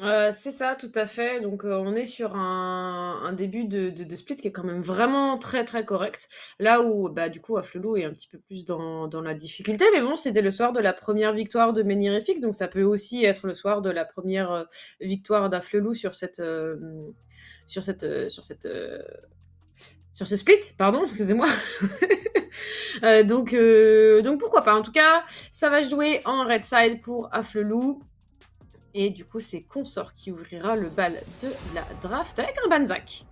C'est ça, tout à fait. Donc, on est sur un début de split qui est quand même vraiment très, très correct. Là où, bah, du coup, Afflelou est un petit peu plus dans la difficulté, mais bon, c'était le soir de la première victoire de Menhirific, donc ça peut aussi être le soir de la première victoire d'Afflelou sur cette, sur ce split, pardon, excusez-moi. Donc pourquoi pas. En tout cas, ça va jouer en red side pour Afflelou. Et du coup, c'est Consort qui ouvrira le bal de la draft avec un Banzak.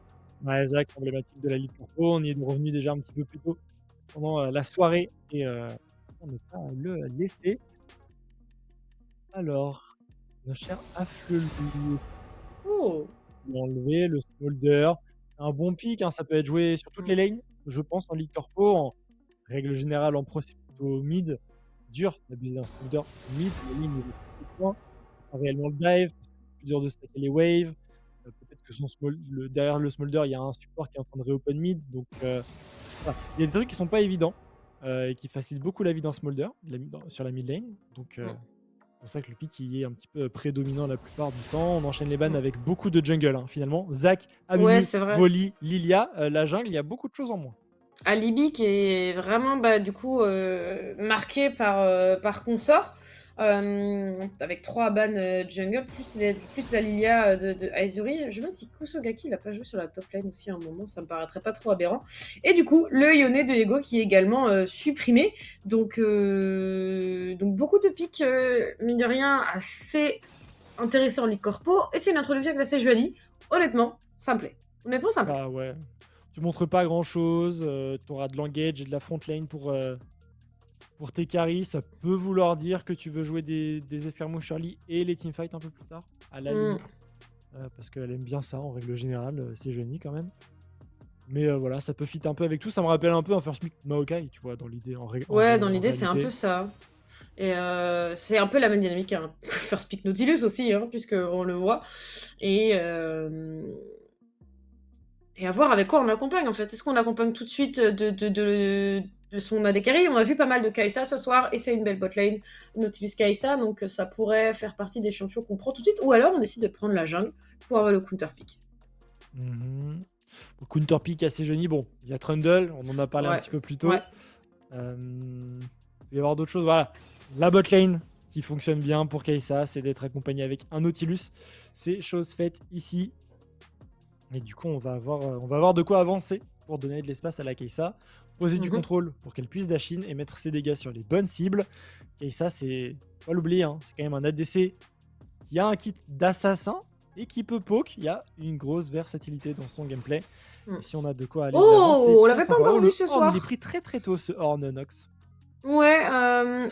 Ouais, Zach, emblématique de la Ligue Corpo. On y est revenu déjà un petit peu plus tôt pendant, la soirée et pour ne pas le laisser. Alors, notre cher Afflelou, Oh! on va enlever le Smolder. C'est un bon pick, hein, ça peut être joué sur toutes les Mmh. lanes, je pense, en Ligue Corpo. En règle générale, en pro, c'est plutôt mid. Dur d'abuser d'un Smolder mid, les lignes, il est plus loin. Pas réellement le dive, parce que c'est plus dur de stacker les waves. Peut-être que son smol le derrière le Smolder, il y a un support qui est en train de reopen mid, donc voilà. Il y a des trucs qui sont pas évidents, et qui facilitent beaucoup la vie d'un Smolder, la mi dans sur la mid lane, donc Mmh. c'est pour ça que le pick il est un petit peu prédominant la plupart du temps. On enchaîne les bans Mmh. avec beaucoup de jungle, hein, finalement. Zac, Ouais, Amumu, c'est vrai. Voli, Lilia, la jungle, il y a beaucoup de choses en moins. Alibi qui est vraiment, bah, du coup, marqué par Consort, avec 3 bans, jungle, plus la Lilia, de Azuri. Je me demande si Kusogaki il a pas joué sur la top lane aussi à un moment, ça me paraîtrait pas trop aberrant. Et du coup, le Yone de Ego qui est également, supprimé. Donc beaucoup de picks, mine de rien, assez intéressants en Ligue Corpo et c'est une introduction qui est assez jolie. Honnêtement, ça me plaît. Honnêtement, ça me plaît. Bah, ouais, tu montres pas grand chose, tu auras de l'engage et de la front lane pour tes carries. Ça peut vouloir dire que tu veux jouer des escarmouches early et les teamfights un peu plus tard, à la Mmh. limite, parce qu'elle aime bien ça en règle générale, c'est Genie quand même. Mais voilà, ça peut fit un peu avec tout. Ça me rappelle un peu un First Pick Maokai, tu vois? Dans l'idée, Ouais, dans en l'idée, c'est un peu réalité. ça. Et c'est un peu la même dynamique qu'un First Pick Nautilus aussi, hein, puisqu'on le voit. Et, et à voir avec quoi on accompagne en fait. Est-ce qu'on accompagne tout de suite de son AD carry? On a vu pas mal de Kai'Sa ce soir et c'est une belle botlane Nautilus Kai'Sa, donc ça pourrait faire partie des champions qu'on prend tout de suite. Ou alors on décide de prendre la jungle pour avoir le counter pick. Mmh. Counter pick assez Genie. Bon, il y a Trundle, on en a parlé un Ouais, petit peu plus ouais. tôt. Il peut y avoir d'autres choses. Voilà, la bot lane qui fonctionne bien pour Kai'Sa, c'est d'être accompagné avec un Nautilus. C'est chose faite ici. Et du coup, on va avoir de quoi avancer pour donner de l'espace à la Kai'Sa, poser du Mhm. contrôle pour qu'elle puisse dash in et mettre ses dégâts sur les bonnes cibles. Kai'Sa, c'est faut pas l'oublier, hein, c'est quand même un ADC qui a un kit d'assassin et qui peut poke. Il y a une grosse versatilité dans son gameplay. Mm. Et si on a de quoi aller de l'avant, c'est Oh, on très l'avait pas sympa. Oh, encore vu le ce Horn, il est soir. pris très très tôt, ce Horn Nox. Ouais,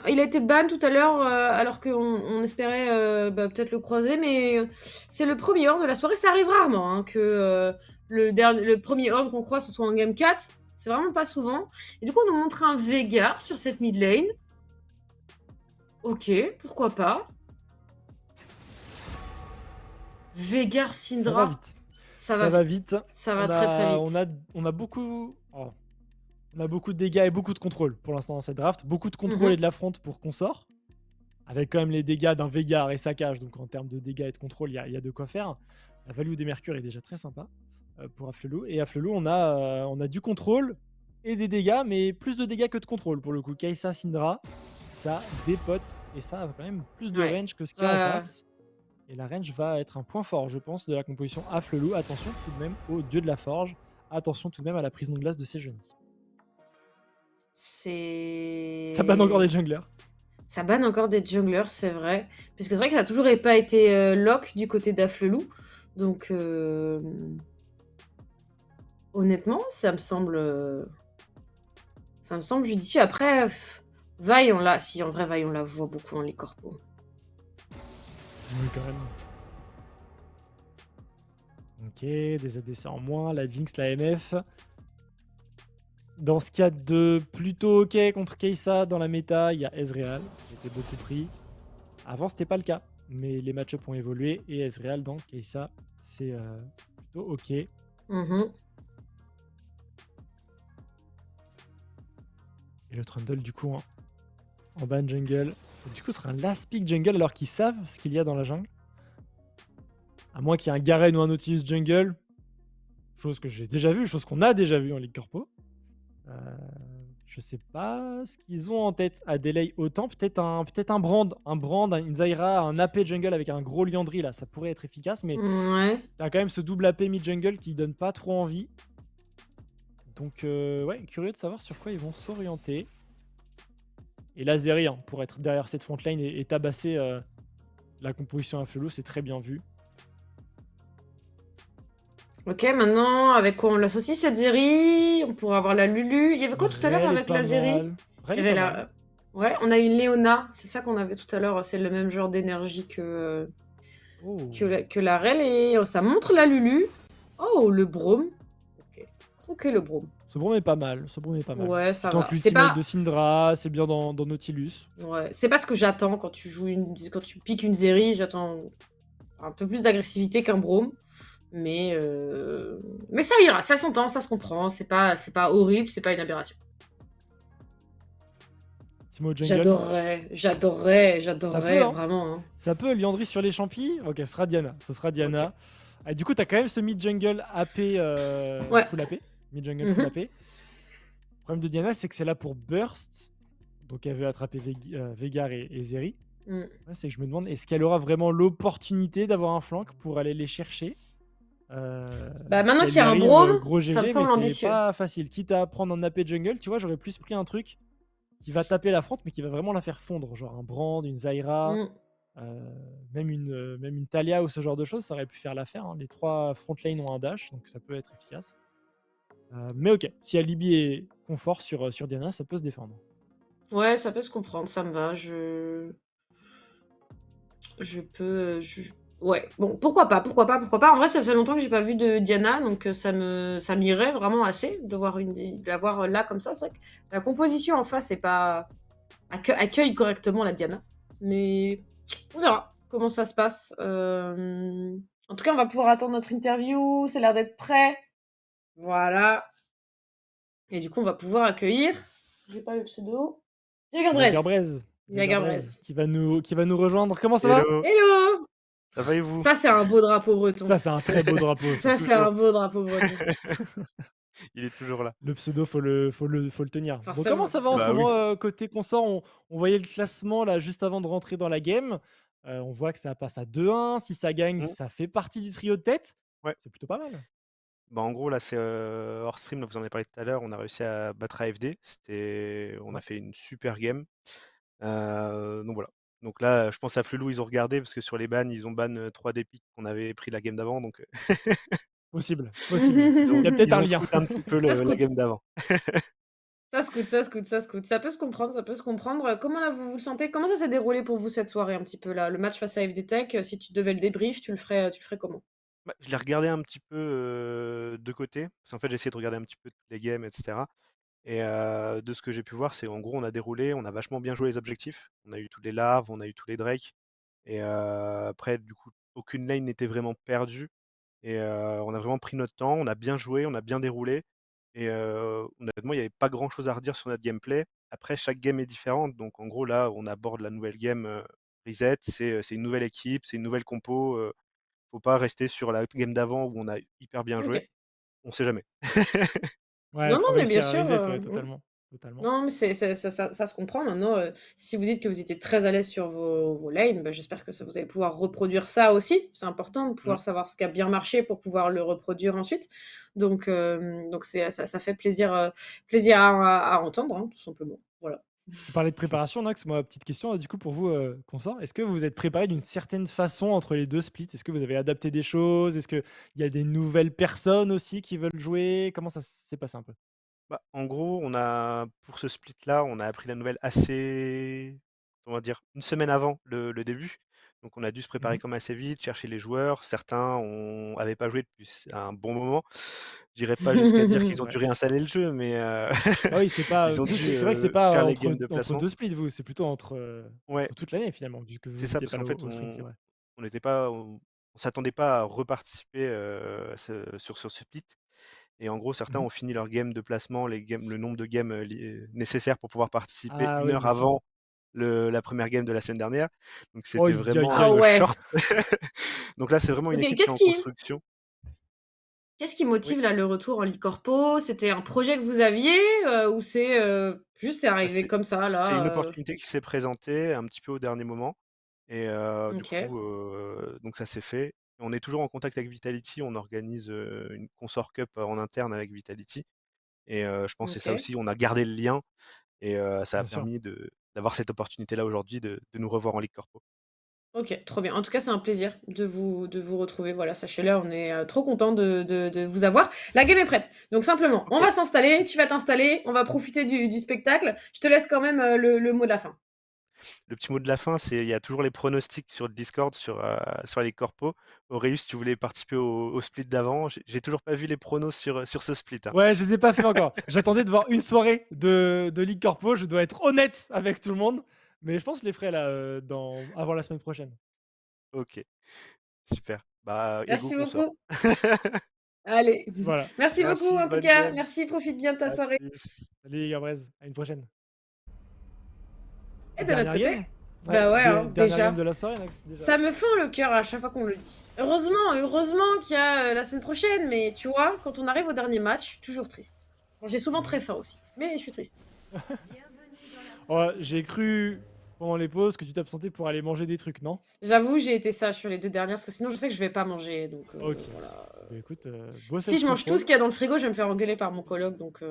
il a été ban tout à l'heure, alors qu'on espérait, bah, peut-être le croiser, mais c'est le premier er de la soirée. Ça arrive rarement, hein, que, le 1er Horde qu'on croise, ce soit en game 4. C'est vraiment pas souvent. Et du coup, on nous montre un Veigar sur cette mid lane. OK, pourquoi pas. Veigar Ça va Syndra, vite. ça va Ça va vite. vite. Ça va On très, très a, vite. on a, on a beaucoup. Oh, on a beaucoup de dégâts et beaucoup de contrôle pour l'instant dans cette draft. Beaucoup de contrôle et Mmh. de l'affront pour qu'on sort. Avec quand même les dégâts d'un Veigar et saccage. Donc en termes de dégâts et de contrôle, il y a de quoi faire. La value des Mercure est déjà très sympa pour Afflelou. Et Afflelou, on a du contrôle et des dégâts, mais plus de dégâts que de contrôle pour le coup. Kai'Sa, Syndra, ça dépote et ça a quand même plus de Ouais. range que ce qu'il y a en Ouais, face. Et la range va être un point fort, je pense, de la composition Afflelou. Attention tout de même au dieu de la forge. Attention tout de même à la prison de glace de ses genoux. Ça banne encore des c'est junglers. ça banne encore des junglers, c'est vrai. Parce que c'est vrai que ça a toujours pas été lock du côté d'Afflelou. Donc, honnêtement, ça me semble judicieux. Après, Vi, on l'a. Si, en vrai, Vi, on la voit beaucoup en les corpos. Oui, quand même. Ok, des ADC en moins, la Jinx, la MF. Dans ce cas de plutôt ok contre Kai'Sa dans la méta, il y a Ezreal qui était beaucoup pris. Avant, c'était pas le cas, mais les match-ups ont évolué et Ezreal dans Kai'Sa, c'est plutôt ok. Et Mhm. le Trundle, du coup, hein, en ban jungle. Et du coup, ce sera un last pick jungle alors qu'ils savent ce qu'il y a dans la jungle. À moins qu'il y ait un Garen ou un Nautilus jungle, chose que j'ai déjà vue, chose qu'on a déjà vue en Ligue Corpo. Heu, je sais pas ce qu'ils ont en tête à delay autant. Peut-être un Brand, une Zyra, un AP jungle avec un gros Liandry là, ça pourrait être efficace, mais Ouais. tu quand même ce double AP mid jungle qui donne pas trop envie. Donc ouais, curieux de savoir sur quoi ils vont s'orienter. Et là, Zeri, hein, pour être derrière cette front line et tabasser la composition à Flelo, c'est très bien vu. Ok, maintenant, avec quoi on l'associe cette Zeri? On pourrait avoir la Lulu. Il y avait quoi tout à l'heure Rel est avec pas la Zeri? mal. Il Rel y est avait pas mal. la. Ouais, on a une Léona. C'est ça qu'on avait tout à l'heure. C'est le même genre d'énergie Oh. que la Rel. Et ça montre la Lulu. Oh, le Brome. Ok. Ok, le Brome. Ce Braum est pas mal. Ce Braum est pas mal. Ouais, ça Tu tank va. C'est l'ultimate pas. de Syndra, c'est bien dans Nautilus. Ouais, c'est pas ce que j'attends quand tu joues quand tu piques une Zeri. J'attends un peu plus d'agressivité qu'un Brome. Mais ça ira, ça s'entend, ça se comprend. C'est pas horrible, c'est pas une aberration. Timo Jungle. Ça peut, J'adorerais hein. vraiment. Hein. Ça peut. Liandry sur les champis. Ok, ce sera Diana. Ce sera Ok. Diana. Ah, du coup, t'as quand même ce mid jungle AP Ouais. full AP. Mid jungle full Mhm. AP. Le problème de Diana, c'est que c'est là pour burst. Donc elle veut attraper Veigar et Zeri. Mm. Ouais, c'est que je me demande, est-ce qu'elle aura vraiment l'opportunité d'avoir un flank pour aller les chercher? Bah Si maintenant elle qu'il y y a un arrive, Brome, gros ça me GG, mais semble c'est ambitieux. pas facile. Quitte à prendre un AP jungle, tu vois, j'aurais plus pris un truc qui va taper la front, mais qui va vraiment la faire fondre. Genre un Brand, une Zyra, Mm. même une Talia ou ce genre de choses, ça aurait pu faire l'affaire, hein. Les 3 front lane ont un dash, donc ça peut être efficace. Mais ok, si Alibi est confort sur Diana, ça peut se défendre. Ouais, ça peut se comprendre, ça me va. Je peux. Ouais, bon, pourquoi pas, pourquoi pas, pourquoi pas. En vrai, ça fait longtemps que j'ai pas vu de Diana, donc ça m'irait vraiment assez de la voir là comme ça. C'est vrai que la composition en face est pas accueille correctement la Diana, mais on verra comment ça se passe. En tout cas, on va pouvoir attendre notre interview. Ça a l'air d'être prêt. Voilà. Et du coup, on va pouvoir accueillir. J'ai pas le pseudo. Jaeger Jagerbrez. Braise, Jagerbrez. qui va nous rejoindre. Comment ça va? Hello, Hello. ça va et vous? Ça, c'est un beau drapeau breton. Ça, c'est un très beau drapeau, ça. Ça, c'est un Toujours, beau drapeau breton. il est toujours là. Le pseudo, faut le tenir. Bon, comment Forcément, ça va en ce forcément. Bah oui. moment côté consort? On voyait le classement là juste avant de rentrer dans la game. On voit que ça passe à 2-1. Si ça gagne, Mmh, ça fait partie du trio de tête. ouais. C'est plutôt pas mal. Bah en gros là c'est hors stream, là, vous en avez parlé tout à l'heure, on a réussi à battre AFD. On a Ouais. fait une super game. Donc voilà. Donc là, je pense à Flelou, ils ont regardé parce que sur les bans, ils ont ban 3 des pics qu'on avait pris la game d'avant. Donc Possible, possible. Il y a peut-être ils un ont lien. scout un petit peu Ça la scoute. game d'avant. Ça scoute, ça scoute, ça scoute. Ça peut se comprendre, ça peut se comprendre. Comment là, vous le sentez? Comment ça s'est déroulé pour vous cette soirée un petit peu là? Le match face à FD Tech, si tu devais le débrief, tu le ferais comment? Bah, je l'ai regardé un petit peu de côté. Parce qu'en fait, j'ai essayé de regarder un petit peu toutes les games, etc. Et de ce que j'ai pu voir, c'est en gros, on a déroulé, on a vachement bien joué les objectifs. On a eu tous les larves, on a eu tous les drakes. Et après, du coup, aucune lane n'était vraiment perdue. Et on a vraiment pris notre temps, on a bien joué, on a bien déroulé. Et honnêtement, il n'y avait pas grand-chose à redire sur notre gameplay. Après, chaque game est différente. Donc en gros, là, on aborde la nouvelle game reset. C'est une nouvelle équipe, c'est une nouvelle compo. Faut pas rester sur la game d'avant où on a hyper bien joué. OK. On sait jamais. Ouais, Non, non, faut mais bien réussir à sûr, reset, ouais, mmh. totalement, totalement. Non, mais ça se comprend maintenant, si vous dites que vous étiez très à l'aise sur vos lanes, bah, j'espère que ça vous allez pouvoir reproduire ça aussi. C'est important de Mmh. pouvoir savoir ce qui a bien marché pour pouvoir le reproduire ensuite. Donc ça fait plaisir à entendre, hein, tout simplement. Voilà. Tu parlais de préparation, Nox. Moi, petite question, du coup, pour vous, consort. Est-ce que vous vous êtes préparé d'une certaine façon entre les 2 splits? Est-ce que vous avez adapté des choses? Est-ce qu'il y a des nouvelles personnes aussi qui veulent jouer? Comment ça s'est passé un peu? Bah, en gros, pour ce split-là, on a appris la nouvelle assez, on va dire, une semaine avant le début. Donc on a dû se préparer Mmh. comme assez vite, chercher les joueurs. Certains avaient pas joué depuis un bon moment. J'irai pas jusqu'à dire qu'ils ont Ouais. dû réinstaller le jeu, mais Ah oui, c'est pas, ils ont vous, dû c'est vrai que c'est pas faire les entre games de entre placement. 2 splits, vous, c'est plutôt Ouais, entre toute l'année finalement, puisque vous c'est ça, étiez parce pas qu'en là fait, au sprint, c'est vrai. on n'était pas, on s'attendait pas à reparticiper sur ce split. Et en gros, certains Mmh. ont fini leur game de placement, le nombre de games nécessaires pour pouvoir participer Ah une oui, heure bien sûr. avant la première game de la semaine dernière. Donc c'était Aïe, aïe, vraiment Ah aïe. ouais. short. Donc là, c'est vraiment une Ok, équipe qui est en construction. qu'est-ce qui Oui, motive là le retour en Ligue Corpo? C'était un projet que vous aviez ou c'est juste c'est bah, arrivé comme ça c'est une là opportunité qui s'est présentée un petit peu au dernier moment. Et du Ok, coup, donc ça s'est fait. On est toujours en contact avec Vitality. On organise une Consort Cup en interne avec Vitality. Et je pense que c'est ça ok, aussi. On a gardé le lien et ça a Bien sûr. permis d'avoir cette opportunité-là aujourd'hui de nous revoir en Ligue Corpo. ok, trop bien. En tout cas, c'est un plaisir de vous retrouver. Voilà, sachez-le, on est trop content de vous avoir. La game est prête. Donc simplement, on Ok. va s'installer, tu vas t'installer, on va profiter du spectacle. Je te laisse quand même le mot de la fin. Le petit mot de la fin, c'est il y a toujours les pronostics sur le Discord, sur les corpos. Auréus, tu voulais participer au split d'avant. J'ai toujours pas vu les pronos sur ce split, hein. Ouais, je les ai pas fait encore. J'attendais de voir une soirée de Ligue Corpo, je dois être honnête avec tout le monde, mais je pense que je les ferai là, avant la semaine prochaine. Ok, super. Bah, Ego Merci consort. beaucoup. Allez. Voilà. Merci beaucoup Merci, en tout bonne cas. game. Merci, profite bien de ta À soirée. plus. Salut les gars, à une prochaine. Et de notre Dernière côté, game? Ouais, bah ouais, hein, dernière game déjà. de la soirée, Max, déjà. Ça me fend le cœur à chaque fois qu'on le dit. Heureusement qu'il y a la semaine prochaine, mais tu vois, quand on arrive au dernier match, je suis toujours triste. Bon, j'ai souvent très faim aussi, mais je suis triste. Ouais, j'ai cru pendant les pauses que tu t'absentais pour aller manger des trucs, non? J'avoue, j'ai été sage sur les 2 dernières, parce que sinon je sais que je vais pas manger, donc OK. voilà. Bah écoute, beau Si je mange tout ce self-control. qu'il y a dans le frigo, je vais me faire engueuler par mon coloc, donc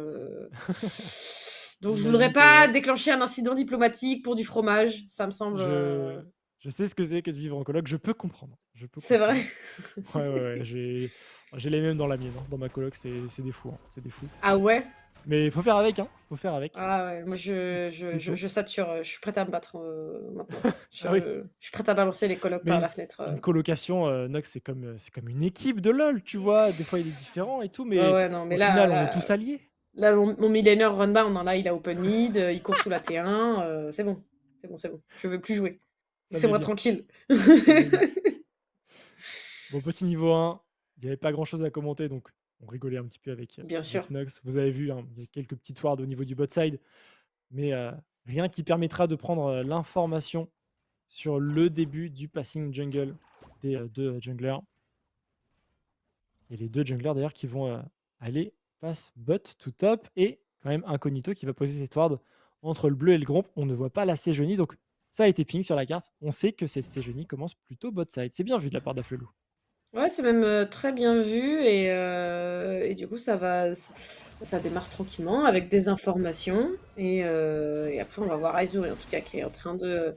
donc je voudrais J'imagine que pas ouais. déclencher un incident diplomatique pour du fromage, ça me semble, Je je sais ce que c'est que de vivre en coloc, je peux comprendre, je peux c'est vrai. comprendre. Ouais, ouais, ouais, j'ai les mêmes dans la mienne, hein. Dans ma coloc, c'est des fous, hein, c'est des fous. Ah ouais? Mais faut faire avec, hein, faut faire avec. Ah ouais, moi C'est tout. je sature, je suis prête à me battre, maintenant. Ah oui, Je suis prête à balancer les colocs mais par une la fenêtre, une colocation, Nox, c'est comme une équipe de LOL, tu vois? Des fois, il est différent et tout, Ouais, mais ouais, non, mais au là final, on est tous là alliés. là, mon millénaire rundown, hein, là, il a open mid, il court sous la T1, c'est bon. C'est bon, c'est bon. Je veux plus jouer. Ça met Laissez-moi bien, tranquille. ça met bien. Bon, petit niveau 1, il y avait pas grand-chose à commenter, donc on rigolait un petit peu Bien avec sûr. Nox. Vous avez vu, hein, il y a quelques petites wards au niveau du bot side, mais rien qui permettra de prendre, l'information sur le début du passing jungle des, 2 junglers et les 2 junglers d'ailleurs qui vont, aller pass bot to top et quand même Incognito qui va poser cette ward entre le bleu et le gromp. On ne voit pas la Sejuani, donc ça a été ping sur la carte. On sait que cette Sejuani commence plutôt bot side. C'est bien vu de la part d'Afflelou. Ouais, c'est même, très bien vu et du coup, ça démarre tranquillement avec des informations et après on va voir Azuri en tout cas qui est en train de,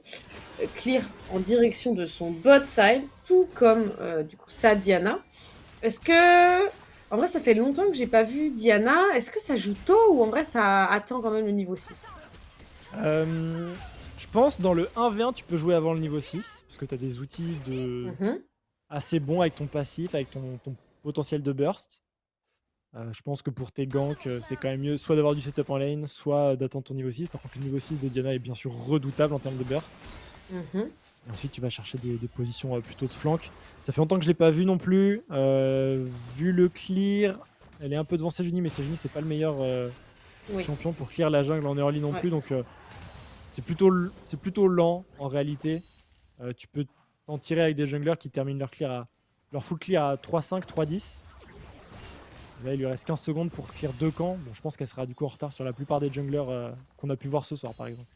clear en direction de son bot side, tout comme, du coup sa Diana. Est-ce que en vrai, ça fait longtemps que j'ai pas vu Diana. Est-ce que ça joue tôt ou en vrai ça attend quand même le niveau 6? Je pense dans le 1v1, tu peux jouer avant le niveau 6 parce que tu as des outils Mmh. assez bons avec ton passif, avec ton potentiel de burst. Je pense que pour tes ganks, c'est quand même mieux soit d'avoir du setup en lane, soit d'attendre ton niveau 6. Par contre, le niveau 6 de Diana est bien sûr redoutable en termes de burst. Mmh. Et ensuite, tu vas chercher des positions plutôt de flank. Ça fait longtemps que je l'ai pas vu non plus. Vu le clear, elle est un peu devant Sejuani, mais Sejuani, c'est pas le meilleur Oui, champion pour clear la jungle en early non ouais. plus. Donc, c'est plutôt lent en réalité. Tu peux t'en tirer avec des junglers qui terminent leur full clear à 3-5, 3-10. Là, il lui reste 15 secondes pour clear 2 camps. Bon, je pense qu'elle sera du coup en retard sur la plupart des junglers qu'on a pu voir ce soir, par exemple.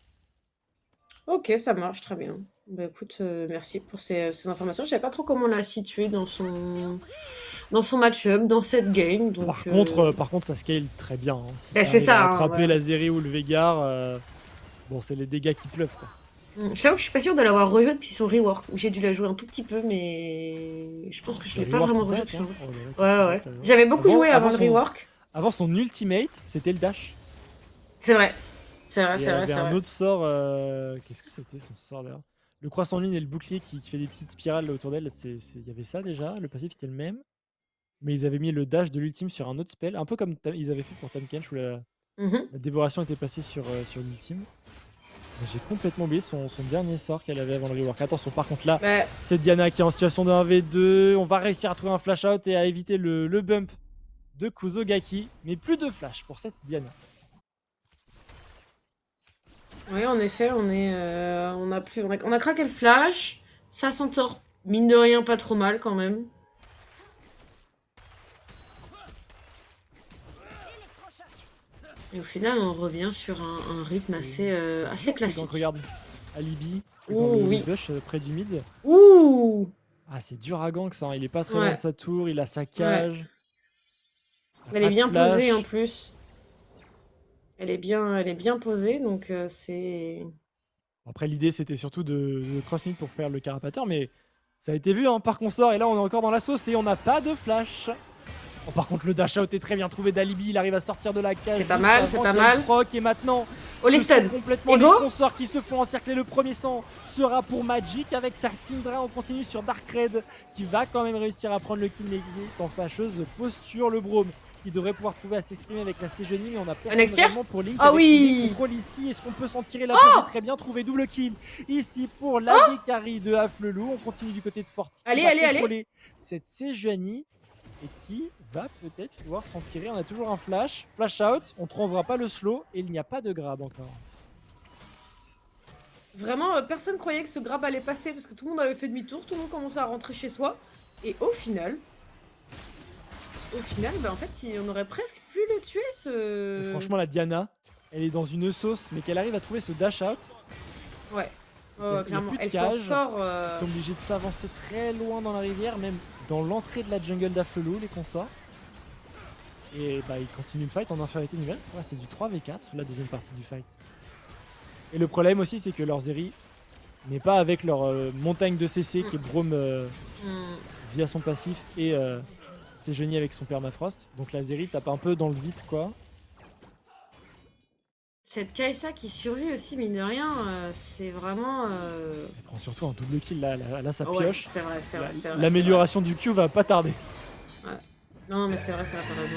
OK, ça marche très bien. Bah, écoute, merci pour ces informations. Je savais pas trop comment la situer dans son match-up, dans cette game, donc Par contre, ça scale très bien, hein. Si tu bah, c'est arrives à ça, hein, attraper voilà. la Zeri ou le Veigar, bon, c'est les dégâts qui pleuvent, quoi. Je t'avoue que je suis pas sûre de l'avoir rejoué depuis son rework. J'ai dû la jouer un tout petit peu, mais je pense que je Le l'ai pas rework vraiment qui rejoué date, depuis hein. longtemps. Oh là là, qu'est-ce Ouais, qui ouais. date, là, J'avais beaucoup joué avant le son, rework. avant son ultimate, c'était le dash. C'est vrai. C'est vrai, Et il y c'est vrai, avait c'est un vrai. autre sort, qu'est-ce que c'était son sort d'ailleurs? Le croissant de lune et le bouclier qui fait des petites spirales là, autour d'elle, il y avait ça déjà, le passif c'était le même. Mais ils avaient mis le dash de l'ultime sur un autre spell, un peu comme ils avaient fait pour Tahm Kench où Mhm. la dévoration était passée sur l'ultime. J'ai complètement oublié son dernier sort qu'elle avait avant le rework. Attention, par contre là, Bah, c'est Diana qui est en situation de 1v2. On va réussir à trouver un flash out et à éviter le bump de Kuzogaki. Mais plus de flash pour cette Diana. Oui, en effet, on a craqué le flash. Ça s'en sort, mine de rien, pas trop mal quand même. Et au final, on revient sur un rythme assez dur, classique. donc regarde, Alibi, dans Ouh, le oui. bush près du mid. Ouh! Ah, c'est dur à gank ça, hein. Il est pas très loin Ouais, de sa tour, il a sa ouais. cage. Il a Elle est pas de bien posée en flash. plus. Elle est bien posée, donc c'est... Après, l'idée c'était surtout de cross mid pour faire le carapateur, mais ça a été vu hein, par consort. Et là, on est encore dans la sauce et on n'a pas de flash. Oh, par contre, le dash out est très bien trouvé d'Alibi. Il arrive à sortir de la cage. C'est pas juste mal, avant c'est pas qu'il y ait le mal. proc. Et maintenant, Oh, les ce sont stuns. complètement les Ego? consorts qui se font encercler. Le premier sang sera pour Magic avec sa Syndra. On continue sur Dark Red qui va quand même réussir à prendre le kill, mais qui est en fâcheuse posture. Le Braum qui devrait pouvoir trouver à s'exprimer avec la Sejuani, mais on a personne Nextia? vraiment pour Link Ah avec oui! les contrôles ici. Est-ce qu'on peut s'en tirer la peau? Très bien trouvé, double kill ici pour la carry de Haflelou. On continue du côté de Forti qui Allez, va allez, allez! contrôler cette Sejuani et qui va peut-être pouvoir s'en tirer. On a toujours un flash out, on ne trouvera pas le slow et il n'y a pas de grab encore. Vraiment, personne croyait que ce grab allait passer parce que tout le monde avait fait demi-tour, tout le monde commençait à rentrer chez soi. Et au final, bah, en fait, on aurait presque pu le tuer, Et ce... franchement, la Diana, elle est dans une sauce, mais qu'elle arrive à trouver ce dash out. Ouais, Il y a clairement. plus de Elle s'en cage. sort... Ils sont obligés de s'avancer très loin dans la rivière, même dans l'entrée de la jungle d'Aflelou, les consorts. Et bah, ils continuent le fight en infériorité numérique. Ouais, c'est du 3v4, la deuxième partie du fight. Et le problème aussi, c'est que leur Zeri n'est pas avec leur montagne de CC qui est Braum via son passif et c'est Genie avec son permafrost. Donc la Zeri tape un peu dans le vide quoi. Cette Kaisa qui survit aussi, mine de rien, c'est vraiment... Elle prend surtout un double kill là ça ouais, pioche. c'est vrai, c'est vrai, c'est vrai. L'amélioration du Q va pas tarder. Ouais. Non, mais c'est vrai, t'as raison.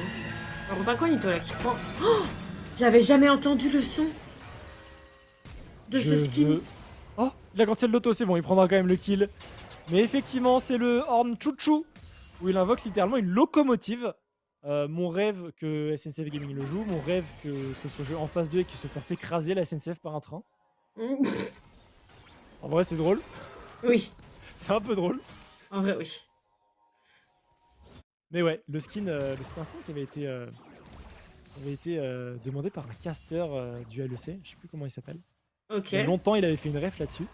Par contre, Incognito là qui prend... Oh, j'avais jamais entendu le son de ce skin. Oh, il a cancel l'auto, c'est bon, il prendra quand même le kill. Mais effectivement, c'est le Horn Chouchou où il invoque littéralement une locomotive. Mon rêve que SNCF Gaming le joue, mon rêve que ce soit joué en phase 2 et qu'il se fasse écraser la SNCF par un train. En vrai, c'est drôle. Oui. C'est un peu drôle. En vrai, oui. Mais ouais, le skin, c'est un skin qui avait été demandé par un caster du LEC, je sais plus comment il s'appelle. Ok. Il y a longtemps, il avait fait une ref là-dessus.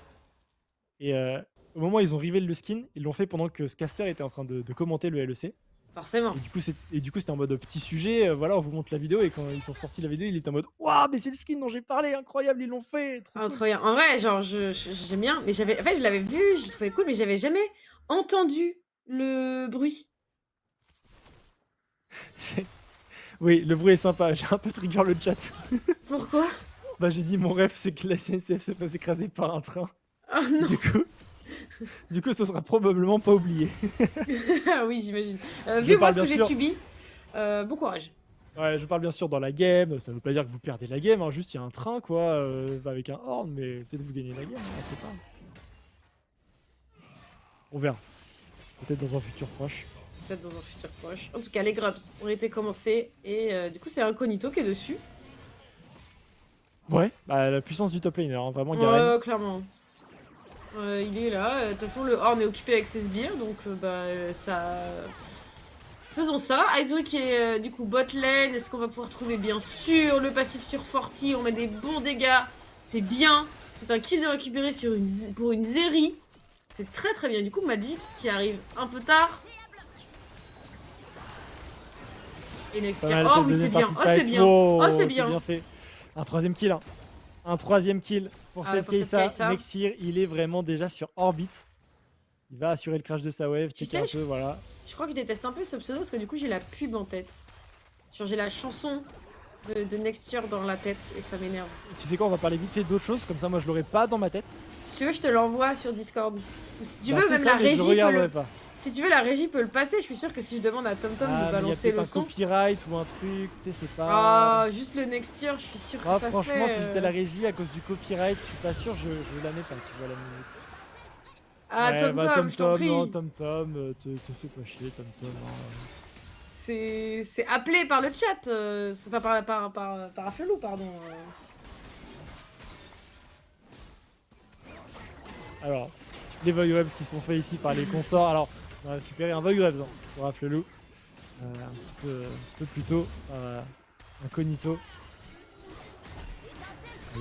Et au moment où ils ont reveal le skin, ils l'ont fait pendant que ce caster était en train de commenter le LEC. Forcément. Et du coup, c'était en mode petit sujet. Voilà, on vous montre la vidéo. Et quand ils sont sortis de la vidéo, il était en mode waouh, mais c'est le skin dont j'ai parlé, incroyable, ils l'ont fait. Trop cool. Incroyable. En vrai, genre, j'aime bien. Mais en fait, je l'avais vu, je le trouvais cool, mais j'avais jamais entendu le bruit. Oui, le bruit est sympa. J'ai un peu trigger le chat. Pourquoi? Bah, j'ai dit mon rêve, c'est que la SNCF se fasse écraser par un train. Oh non. Du coup, ce sera probablement pas oublié. Ah oui, j'imagine. Vu moi ce que j'ai subi, bon courage. Ouais, je parle bien sûr dans la game, ça veut pas dire que vous perdez la game, hein, juste il y a un train quoi, avec un horn, mais peut-être vous gagnez la game, on sait pas. On verra. Peut-être dans un futur proche. Peut-être dans un futur proche. En tout cas, les grubs ont été commencés et du coup, c'est Incognito qui est dessus. Ouais, bah la puissance du top laner, hein, vraiment Garen. Ouais, clairement. Il est là. De toute façon, le horn est occupé avec ses sbires, donc ça... Faisons ça. Icewick est du coup bot lane. Est-ce qu'on va pouvoir trouver bien sûr le passif sur Forti? On met des bons dégâts. C'est bien. C'est un kill de récupérer pour une Zeri. C'est très très bien. Du coup, Magic qui arrive un peu tard. Et Nextia. Oh oui, c'est bien. Oh, c'est bien. Oh, c'est bien. Fait. Un troisième kill. Hein. Un troisième kill pour cette Kaisa. Nexir, il est vraiment déjà sur orbite. Il va assurer le crash de sa wave. Tu sais, un peu, voilà. Je crois que je déteste un peu ce pseudo parce que du coup, j'ai la pub en tête. Genre, j'ai la chanson de Nexture dans la tête et ça m'énerve. Tu sais quoi, on va parler vite fait d'autres choses. Comme ça, moi, je l'aurais pas dans ma tête. Si tu veux, je te l'envoie sur Discord. Ou si tu veux, même la régie peut le... Si tu veux, la régie peut le passer. Je suis sûre que si je demande à TomTom de balancer le son... un copyright ou un truc, tu sais, c'est pas... Ah, juste le Nexture, je suis sûre que ça se fait... Franchement, si j'étais à la régie, à cause du copyright, je suis pas sûr, je la mets pas, tu vois, la musique. Ah, ouais, TomTom, je t'en prie. Non, TomTom, te fais pas chier, TomTom. C'est appelé par le chat, c'est pas par Haflelou, pardon. Alors, les Void Webs qui sont faits ici par les consorts. Alors, on a récupéré un Void Webs pour Afflelou. Un petit peu plus tôt, incognito.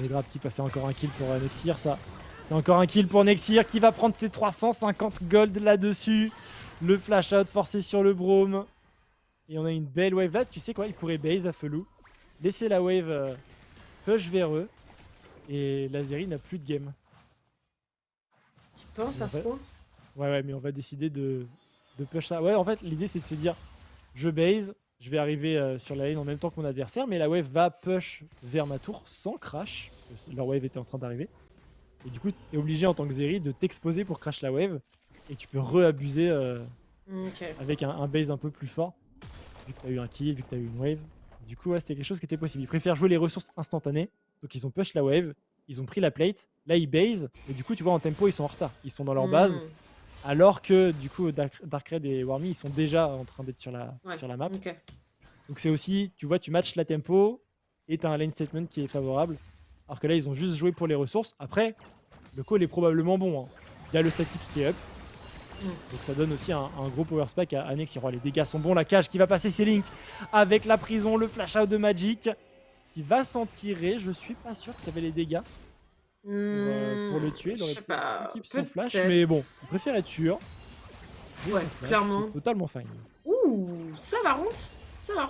Les grappes qui passaient encore un kill pour Nexir, ça. C'est encore un kill pour Nexir qui va prendre ses 350 gold là-dessus. Le flash out forcé sur le Braum. Et on a une belle wave là. Tu sais quoi, il pourrait base Afflelou. Laisser la wave push vers eux. Et Lazeri n'a plus de game. Tu penses à ce point? Ouais, mais on va décider de push ça. Ouais, en fait, l'idée c'est de se dire je base, je vais arriver sur la lane en même temps que mon adversaire, mais la wave va push vers ma tour sans crash, parce que leur wave était en train d'arriver. Et du coup, tu es obligé en tant que Zeri de t'exposer pour crash la wave, et tu peux re-abuser avec un base un peu plus fort, vu que tu as eu un kill, vu que tu as eu une wave. Du coup, ouais, c'était quelque chose qui était possible. Ils préfèrent jouer les ressources instantanées, donc ils ont push la wave, ils ont pris la plate, là ils base, et du coup, tu vois, en tempo, ils sont en retard. Ils sont dans leur base. Alors que du coup Darkrai et Warmy ils sont déjà en train d'être sur la map. Okay. Donc c'est aussi, tu vois, tu matches la tempo et tu as un lane statement qui est favorable. Alors que là ils ont juste joué pour les ressources. Après, le call est probablement bon. Hein. Il y a le static qui est up. Donc ça donne aussi un gros power spike à Nexir. Les dégâts sont bons, la cage qui va passer ses links avec la prison, le flash out de Magic qui va s'en tirer. Je suis pas sûr qu'il y avait les dégâts. Pour le tuer, il aurait pu équipe son flash, mais bon, il préfère être sûr. Ouais, clairement. Totalement fine. Ouh, ça va rond,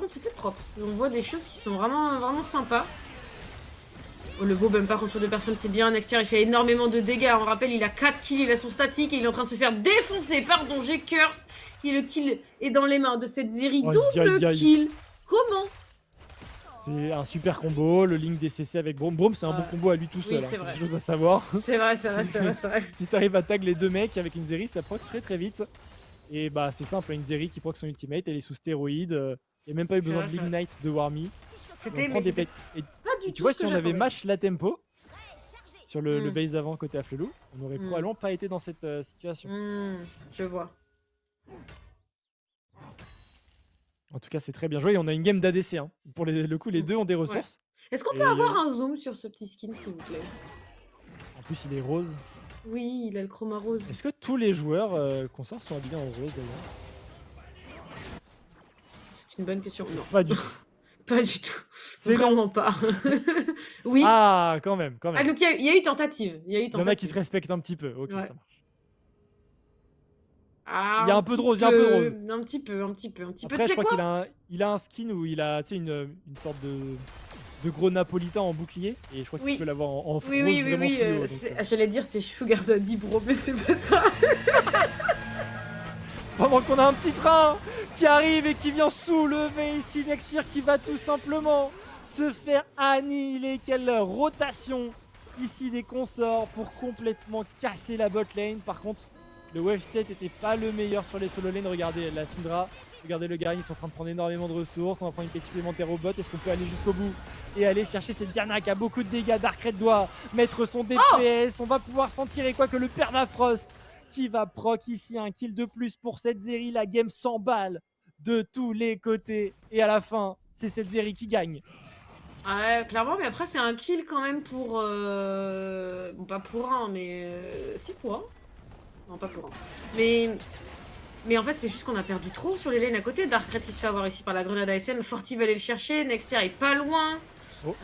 c'était propre. On voit des choses qui sont vraiment sympas. Oh, le beau bumper contre 2 personnes, c'est bien. Nexir, il fait énormément de dégâts. On rappelle, il a 4 kills, il a son statique et il est en train de se faire défoncer. Pardon, j'ai curse. Et le kill est dans les mains de cette Zeri. Double kill. Comment? C'est un super combo, le link DCC avec Braum. Braum, c'est un bon combo à lui tout seul, oui, c'est vrai. quelque chose à savoir. C'est vrai. Si t'arrives à tag les deux mecs avec une Zeri, ça proc très vite. Et bah c'est simple, une Zeri qui proc son ultimate, elle est sous stéroïde. Il n'y a même pas eu besoin de l'ignite de Warmy. C'était pas du tout. Tu vois, si on avait match la tempo sur le base avant côté Afflelou, on n'aurait probablement pas été dans cette situation. Je vois. En tout cas, c'est très bien joué et on a une game d'ADC. Hein. Pour le coup, les deux ont des ressources. Ouais. Est-ce qu'on peut avoir un zoom sur ce petit skin, s'il vous plaît? En plus, il est rose. Oui, il a le chroma rose. Est-ce que tous les joueurs consorts sont habillés en rose d'ailleurs? C'est une bonne question. Non. Pas du tout. Pas du tout. C'est vraiment pas. Oui. Ah, quand même. Ah, donc il y a eu tentative. Il y en a qui se respectent un petit peu. Ok, ça marche. Ah, il y a un peu de rose, Un petit peu. Après, je crois qu'il a un skin où il a une sorte de gros napolitain en bouclier. Et je crois qu'il peut l'avoir en rose vraiment fluo. J'allais dire c'est Sugar Daddy, bro, mais c'est pas ça. Pendant qu'on a un petit train qui arrive et qui vient soulever ici Nexir qui va tout simplement se faire annihiler. Quelle rotation ici des consorts pour complètement casser la bot lane. Par contre, le wave state était pas le meilleur sur les solo lanes. Regardez la Syndra, regardez le Garen, ils sont en train de prendre énormément de ressources. On va prendre une pique supplémentaire au bot. Est-ce qu'on peut aller jusqu'au bout et aller chercher cette Diana qui a beaucoup de dégâts? Darkrai doit mettre son DPS. On va pouvoir s'en tirer, quoi que le permafrost qui va proc ici un kill de plus pour cette Zeri. La game s'emballe de tous les côtés et à la fin, c'est cette Zeri qui gagne. Ouais, clairement, mais après c'est un kill quand même pour... Bon, pas pour un, mais... Si, pour un. Non, pas pour un. Mais en fait, c'est juste qu'on a perdu trop sur les lanes à côté. Darkrai qui se fait avoir ici par la grenade ASM. Forti va aller le chercher. Nexir est pas loin.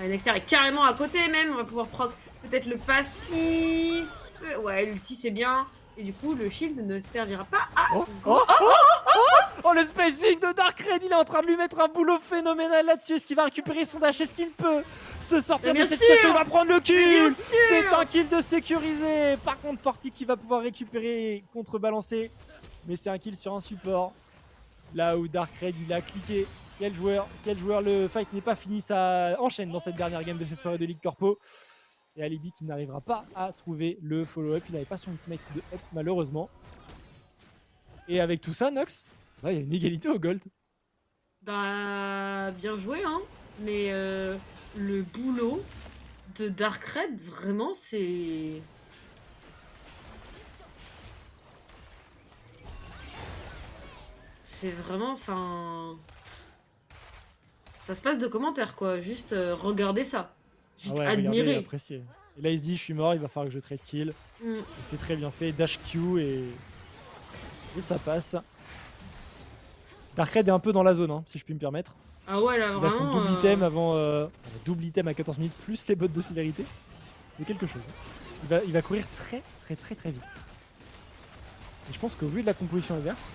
Nexir est carrément à côté même. On va pouvoir proc peut-être le passif. Ouais, l'ulti c'est bien. Et du coup, le shield ne servira pas à... Oh, le spacing de Darkrai, il est en train de lui mettre un boulot phénoménal là-dessus. Est-ce qu'il va récupérer son dash? Est-ce qu'il peut se sortir de cette situation? Il va prendre le kill. C'est un kill de sécurisé. Par contre, Forti qui va pouvoir récupérer, contrebalancer. Mais c'est un kill sur un support. Là où Darkrai, il a cliqué. Quel joueur, le fight n'est pas fini. Ça enchaîne dans cette dernière game de cette soirée de Ligue Corpo. Et Alibi qui n'arrivera pas à trouver le follow-up. Il n'avait pas son ultimate de up malheureusement. Et avec tout ça, Nox, il y a une égalité au gold. Bah, bien joué, hein. Mais le boulot de Darkrai, vraiment, c'est... C'est vraiment, enfin... Ça se passe de commentaires, quoi. Juste regarder ça. Juste admirer. Apprécier. Et là, il se dit, je suis mort, il va falloir que je trade kill. Mm. Et c'est très bien fait. Dash Q et ça passe. Darkrai est un peu dans la zone, hein, si je puis me permettre. Ah ouais, là, Il a son vraiment. double item avant. Double item à 14 minutes, plus les bottes de célérité. C'est quelque chose. Il va courir très vite. Et je pense qu'au vu de la composition inverse,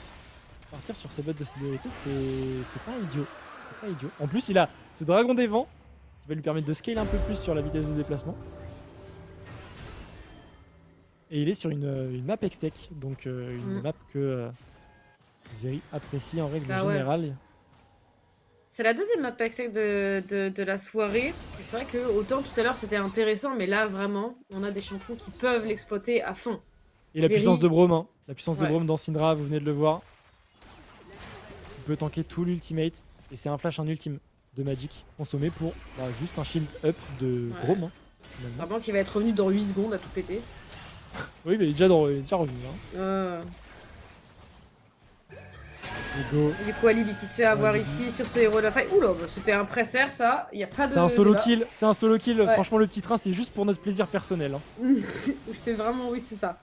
partir sur ses bottes de célérité, c'est pas idiot. C'est pas idiot. En plus, il a ce dragon des vents qui va lui permettre de scale un peu plus sur la vitesse de déplacement. Et il est sur une map Hextech, donc une map que Zeri apprécie en règle générale. C'est la deuxième map Hextech de la soirée. Et c'est vrai que autant tout à l'heure c'était intéressant, mais là vraiment, on a des champions qui peuvent l'exploiter à fond. Et la Zeri. puissance de Braum, hein. La puissance de Braum dans Syndra, vous venez de le voir. Il peut tanker tout l'ultimate. Et c'est un flash, un ultime de Magic consommé pour juste un shield up de Braum. Hein, vraiment qui va être revenu dans 8 secondes à tout péter. Oui, mais il est déjà revenu. Hein. Go. Du coup, Alibi qui se fait avoir ici sur ce héros de la faille. Oula, c'était un presser ça. Il y a pas de. C'est un solo kill. C'est un solo kill. Ouais. Franchement, le petit train, c'est juste pour notre plaisir personnel. Hein. C'est vraiment, oui, c'est ça.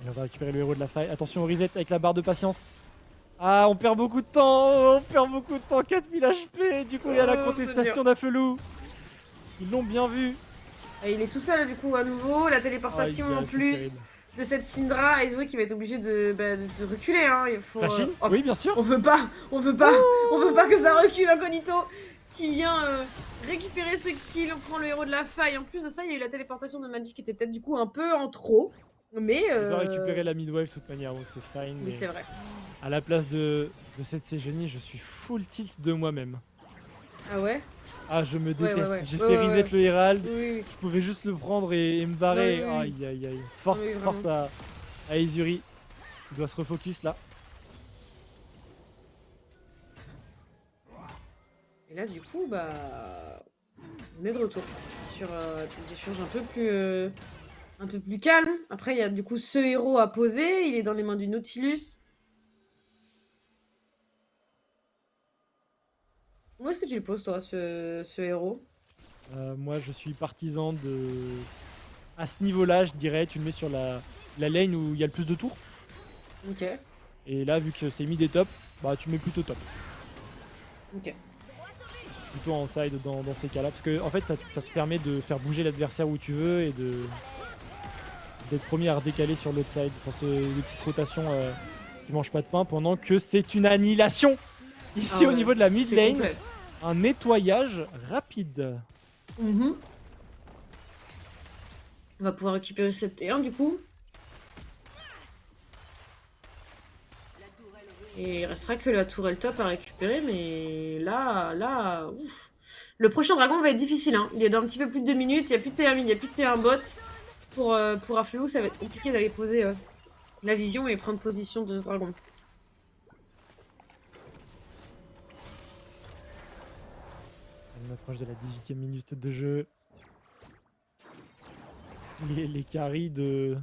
Et on va récupérer le héros de la faille. Attention au reset avec la barre de patience. Ah, on perd beaucoup de temps. On perd beaucoup de temps. 4000 HP. Du coup, il y a la contestation d'Afelou. Ils l'ont bien vu. Et il est tout seul, du coup, à nouveau. La téléportation en plus de cette Syndra. Et Zoé qui va être obligé de reculer. Hein. Il faut, oui, bien sûr. On veut pas que ça recule, Incognito qui vient récupérer ce kill. On prend le héros de la faille. En plus de ça, il y a eu la téléportation de Magic qui était peut-être du coup un peu en trop. Mais il va récupérer la midwave de toute manière, donc c'est fine. Oui, c'est vrai. À la place de cette Cégénie, je suis full tilt de moi-même. Ah ouais? Ah, je me déteste. Ouais. J'ai fait reset le Herald. Oui. Je pouvais juste le prendre et me barrer. Oui. Aïe. Force à Izuri. Il doit se refocus là. Et là, du coup, on est de retour sur des échanges un peu plus calmes. Après, il y a du coup ce héros à poser. Il est dans les mains du Nautilus. Où est-ce que tu le poses, toi, ce héros? Moi, je suis partisan de... À ce niveau-là, je dirais, tu le mets sur la lane où il y a le plus de tours. Ok. Et là, vu que c'est mid et top, tu mets plutôt top. Ok. Plutôt en side dans ces cas-là. Parce que en fait, ça te permet de faire bouger l'adversaire où tu veux et d'être premier à redécaler sur l'autre side. Enfin, c'est des petites rotations qui mangent pas de pain pendant que c'est une annihilation. Ici, au niveau de la mid lane, un nettoyage rapide. On va pouvoir récupérer cette T1 du coup. Et il restera que la tourelle top à récupérer, mais là, ouf. Le prochain dragon va être difficile, hein. Il est dans un petit peu plus de 2 minutes, il n'y a plus de T1 mid, il n'y a plus de T1 bot. Pour Afelou, ça va être compliqué d'aller poser la vision et prendre position de ce dragon. On approche de la 18e minute de jeu. Les carries de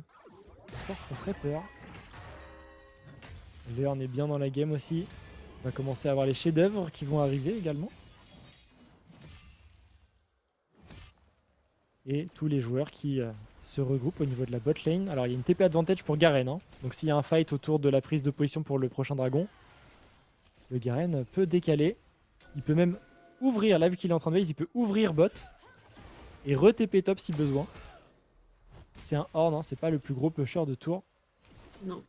sort font très peur. Learn est bien dans la game aussi. On va commencer à avoir les chefs-d'œuvre qui vont arriver également. Et tous les joueurs qui se regroupent au niveau de la bot lane. Alors il y a une TP advantage pour Garen. Hein. Donc s'il y a un fight autour de la prise de position pour le prochain dragon, le Garen peut décaler. Il peut même ouvrir, là vu qu'il est en train de base, il peut ouvrir bot et re-TP top si besoin. C'est un Horn, hein, c'est pas le plus gros pusher de tour. Non.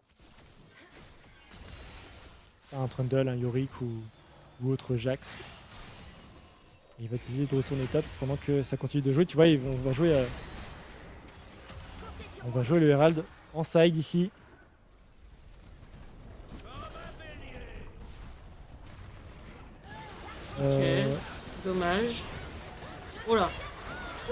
C'est pas un Trundle, un Yorick ou autre Jax. Et il va essayer de retourner top pendant que ça continue de jouer. Tu vois, on va jouer le Herald en side ici. Dommage.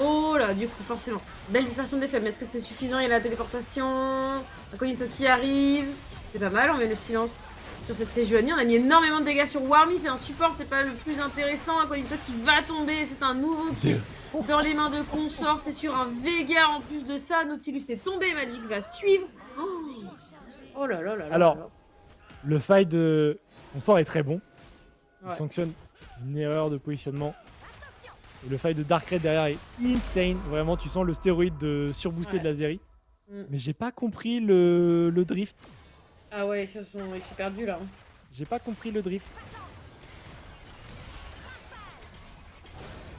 Oh là, du coup, forcément. Belle dispersion d'effets, mais est-ce que c'est suffisant? Il y a la téléportation. Incognito qui arrive. C'est pas mal, on met le silence sur cette Sejuani. On a mis énormément de dégâts sur Warmy. C'est un support, c'est pas le plus intéressant. Incognito qui va tomber. C'est un nouveau kill dans les mains de Consort. C'est sur un Veigar en plus de ça. Nautilus est tombé. Magic va suivre. Oh là là là là. Alors, le fight de Consort est très bon. Il Ouais. sanctionne une erreur de positionnement. Et le fight de Darkrai derrière est insane. Vraiment, tu sens le stéroïde de surboosté Ouais. de l'Azeri. Mm. Mais j'ai pas compris le drift. Ah ouais, il s'est perdu là. Hein. J'ai pas compris le drift.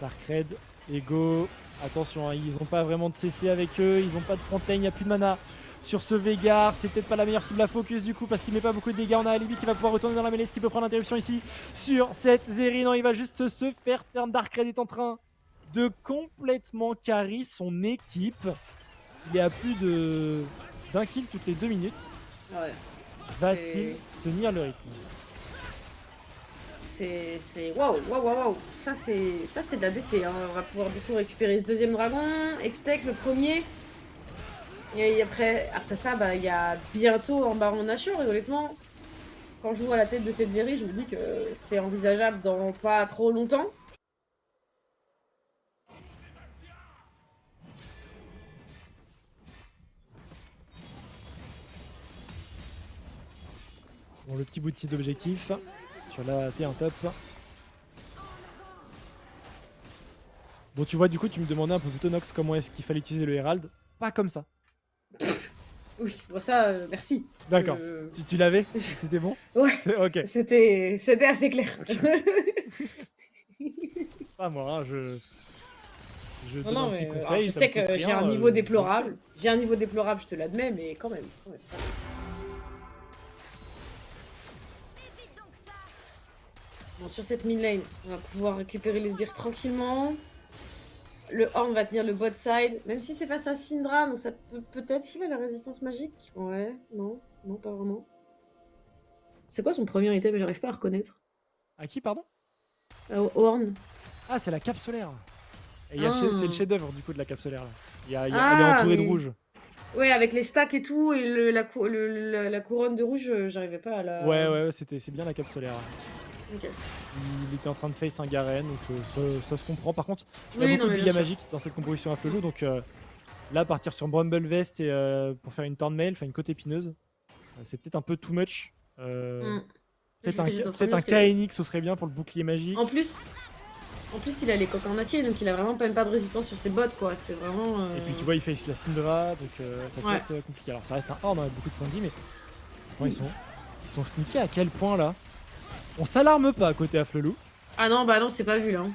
Darkrai, Ego. Attention, hein, ils ont pas vraiment de CC avec eux. Ils ont pas de Fontaine, il n'y a plus de mana. Sur ce Veigar, c'est peut-être pas la meilleure cible à focus du coup parce qu'il met pas beaucoup de dégâts. On a Alibi qui va pouvoir retourner dans la mêlée, ce qui peut prendre l'interruption ici sur cette Zeri. Non, il va juste se faire turn. Darkrai est en train de complètement carry son équipe. Il est à plus d'un kill toutes les 2 minutes. Ouais. Va-t-il tenir le rythme? C'est waouh. Ça c'est de la DC. Hein. On va pouvoir du coup récupérer ce deuxième dragon, Extec le premier. Et après ça, bah il y a bientôt un Baron Nashor. Et honnêtement, quand je joue à la tête de cette série, je me dis que c'est envisageable dans pas trop longtemps. Bon, le petit bouti d'objectif sur la T1 top. Bon, tu vois, du coup, tu me demandais un peu plutôt Nox comment est-ce qu'il fallait utiliser le Herald. Pas comme ça. Oui, bon ça, merci. D'accord. Tu l'avais? C'était bon? Ouais. Ok. C'était assez clair. Pas moi, hein, je donne Non, un petit mais conseil. je ça sais me coûte que j'ai rien, un niveau déplorable. J'ai un niveau déplorable, je te l'admets, mais quand même. Bon, sur cette mid lane, on va pouvoir récupérer les sbires tranquillement. Le Horn va tenir le bot side, même si c'est face à Syndra, donc ça peut peut-être filer la résistance magique. Ouais, non, pas vraiment. C'est quoi son premier item? J'arrive pas à reconnaître. À qui, pardon? Au Horn. Ah, c'est la cape solaire. Et Ah. c'est le chef-d'œuvre du coup de la cape solaire. Là. Elle est Ah, entourée de mais- rouge. Ouais, avec les stacks et tout, et la couronne de rouge, j'arrivais pas à la... Ouais, c'est bien la cape solaire. Ok. Il était en train de face un Garen, donc ça se comprend. Par contre, il y a Oui, beaucoup non, de mais dégâts bien sûr. magiques dans cette composition à flelou, donc là, partir sur Bramble Vest et pour faire une turn mail, enfin une côte épineuse, c'est peut-être un peu too much. Peut-être un KNX, ce serait bien pour le bouclier magique. En plus, il a les coques en acier, donc il a vraiment même pas de résistance sur ses bottes, quoi. C'est vraiment... Et puis tu vois, il face la Syndra, donc ça peut Ouais. être compliqué. Alors ça reste un horde avec beaucoup de points de vie, mais attends, ils sont sneakés à quel point là? On s'alarme pas à côté à Flelou. Ah non, bah non, c'est pas vu, là. Hein.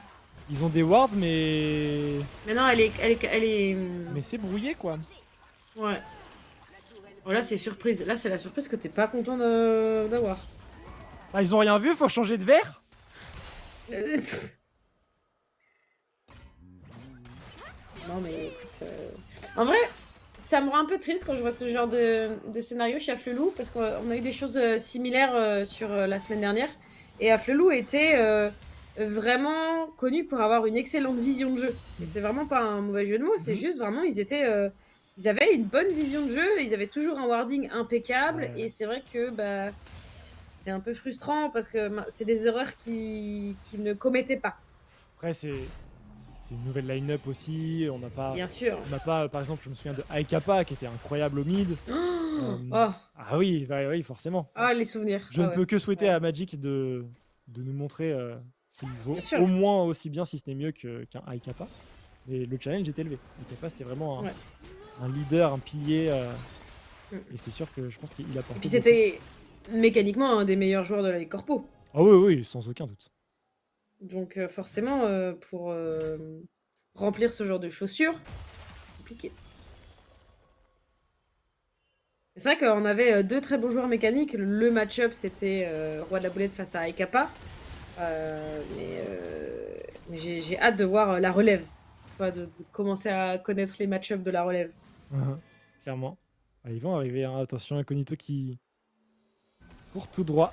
Ils ont des wards, mais Mais non, elle est... mais c'est brouillé quoi. Ouais. Oh, là, c'est surprise. Là, c'est la surprise que t'es pas content d'avoir. Ah, ils ont rien vu, faut changer de verre. Non, mais écoute... En vrai, ça me rend un peu triste quand je vois ce genre de scénario chez Afflelou, parce qu'on a eu des choses similaires sur la semaine dernière. Et Afflelou était vraiment connu pour avoir une excellente vision de jeu. Et c'est vraiment pas un mauvais jeu de mots, c'est juste vraiment, ils avaient une bonne vision de jeu, ils avaient toujours un warding impeccable, Ouais. et c'est vrai que bah, c'est un peu frustrant, parce que c'est des erreurs qu'ils ne commettaient pas. Après c'est une nouvelle line-up aussi. On n'a pas, Bien sûr. par exemple, je me souviens de Aikapa qui était incroyable au mid. Oh, Ah oui, oui, forcément. ah, les souvenirs. Je Ah ne ouais. peux que souhaiter Ouais. à Magic de nous montrer qu'il vaut Bien sûr. au moins aussi bien, si ce n'est mieux qu'un Aikapa. Mais le challenge est élevé. Aikapa, c'était vraiment un leader, un pilier. Et c'est sûr que je pense qu'il apporte. Et puis c'était mécaniquement un des meilleurs joueurs de la Ligue Corpo. Ah oui, sans aucun doute. Donc forcément, pour remplir ce genre de chaussures, compliqué. C'est vrai qu'on avait deux très bons joueurs mécaniques. Le match-up, c'était Roi de la Boulette face à Aikapa. Mais j'ai hâte de voir la relève. De commencer à connaître les match-up de la relève. Clairement. Ah, ils vont arriver, hein. Attention, Incognito qui court tout droit.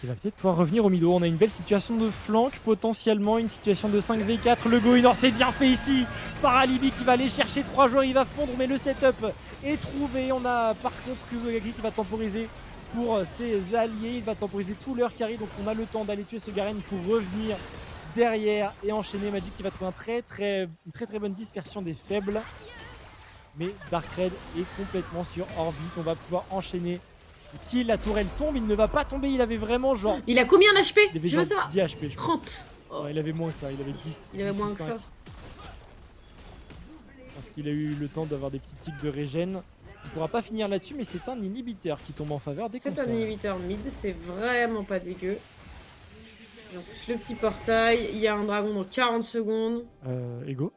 Il va peut-être pouvoir revenir au middle. On a une belle situation de flank, potentiellement une situation de 5v4. Le Goinor, c'est bien fait ici par Alibi qui va aller chercher 3 joueurs. Il va fondre, mais le setup est trouvé. On a par contre Kuzogaki qui va temporiser pour ses alliés. Il va temporiser tout leur carry. Donc on a le temps d'aller tuer ce Garen pour revenir derrière et enchaîner. Magic qui va trouver une très bonne dispersion des faibles. Mais Darkrai est complètement sur orbite. On va pouvoir enchaîner. Kill, la tourelle tombe, il ne va pas tomber, il avait vraiment genre... Il a combien d'HP? Il avait Je veux genre savoir. 10 HP, je pense. 30. Oh, Ouais, il avait moins que ça, il avait 10. il avait 10 ou moins que 5. ça. Parce qu'il a eu le temps d'avoir des petits tics de régène. Il pourra pas finir là-dessus, mais c'est un inhibiteur qui tombe en faveur des C'est un consorts. inhibiteur mid, c'est vraiment pas dégueu. Et en plus, le petit portail, il y a un dragon dans 40 secondes. Ego.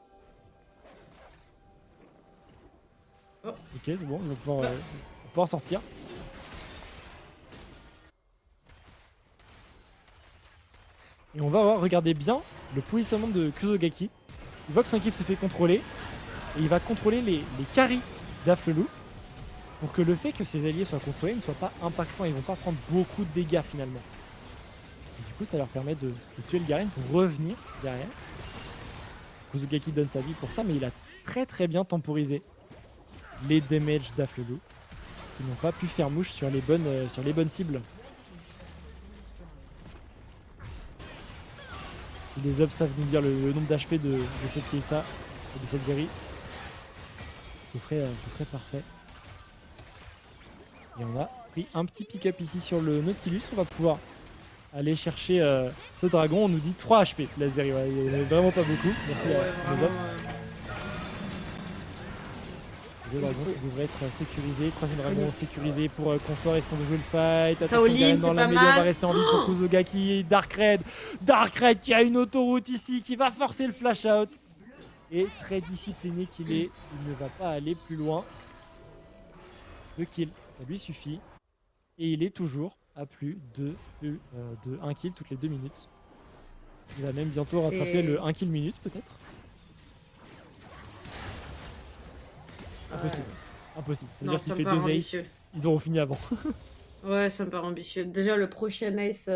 Oh. Ok, c'est bon, il va pouvoir sortir. Et on va voir, regardez bien le positionnement de Kuzogaki. Il voit que son équipe se fait contrôler. Et il va contrôler les carries d'Aflelou. Pour que le fait que ses alliés soient contrôlés ne soit pas impactant. Ils vont pas prendre beaucoup de dégâts finalement. Et du coup, ça leur permet de tuer le Garen pour revenir derrière. Kuzogaki donne sa vie pour ça, mais il a très très bien temporisé les damages d'Aflelou. Ils n'ont pas pu faire mouche sur les bonnes cibles. Si les obs savent nous dire le nombre d'HP de cette Kai'Sa et de cette Zeri, ce serait parfait. Et on a pris un petit pick-up ici sur le Nautilus. On va pouvoir aller chercher ce dragon. On nous dit 3 HP. La Zeri, ouais, il n'y en a vraiment pas beaucoup. Merci à nos ops. Deux dragons qui devraient être sécurisés. Troisième dragon sécurisé pour consort. Est-ce qu'on veut jouer le fight? Attention, Shaolin, dans c'est la pas mêlée, on va mal. rester en vie pour Kuzogaki. Darkred qui a une autoroute ici, qui va forcer le flash out. Et très discipliné qu'il est, il ne va pas aller plus loin. 2 kills, ça lui suffit. Et il est toujours à plus de 1 kill toutes les 2 minutes. Il va même bientôt rattraper le 1 kill minute peut-être. Impossible. Impossible. Ça veut dire qu'il fait 2 aces. Ils auront fini avant. Ouais, ça me paraît ambitieux. Déjà, le prochain ace,